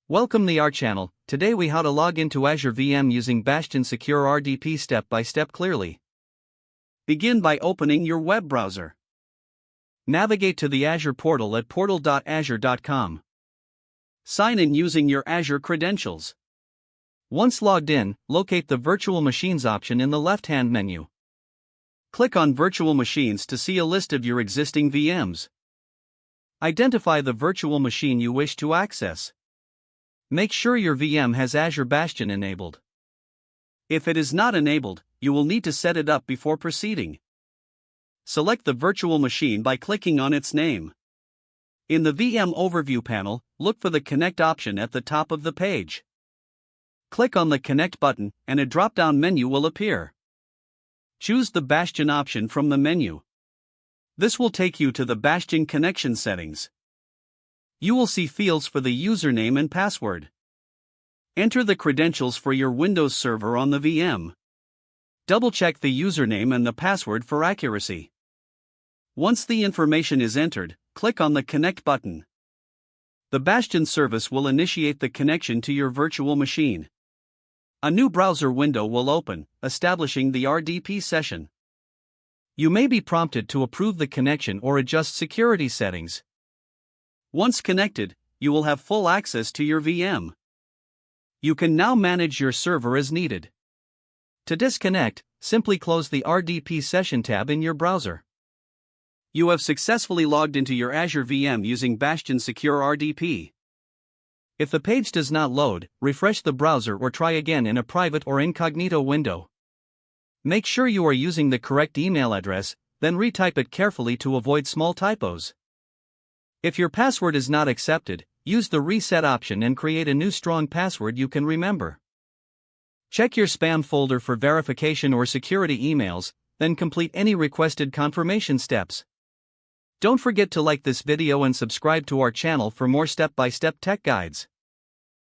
Welcome to our channel. Today we how to log into Azure VM using Bastion secure RDP step by step clearly. Begin by opening your web browser. Navigate to the Azure portal at portal.azure.com. Sign in using your Azure credentials. Once logged in, locate the Virtual Machines option in the left-hand menu. Click on Virtual Machines to see a list of your existing VMs. Identify the virtual machine you wish to access. Make sure your VM has Azure Bastion enabled. If it is not enabled, you will need to set it up before proceeding. Select the virtual machine by clicking on its name. In the VM Overview panel, look for the Connect option at the top of the page. Click on the Connect button, and a drop-down menu will appear. Choose the Bastion option from the menu. This will take you to the Bastion connection settings. You will see fields for the username and password. Enter the credentials for your Windows server on the VM. Double-check the username and the password for accuracy. Once the information is entered, click on the Connect button. The Bastion service will initiate the connection to your virtual machine. A new browser window will open, establishing the RDP session. You may be prompted to approve the connection or adjust security settings. Once connected, you will have full access to your VM. You can now manage your server as needed. To disconnect, simply close the RDP session tab in your browser. You have successfully logged into your Azure VM using Bastion Secure RDP. If the page does not load, refresh the browser or try again in a private or incognito window. Make sure you are using the correct email address, then retype it carefully to avoid small typos. If your password is not accepted, use the reset option and create a new strong password you can remember. Check your spam folder for verification or security emails, then complete any requested confirmation steps. Don't forget to like this video and subscribe to our channel for more step-by-step tech guides.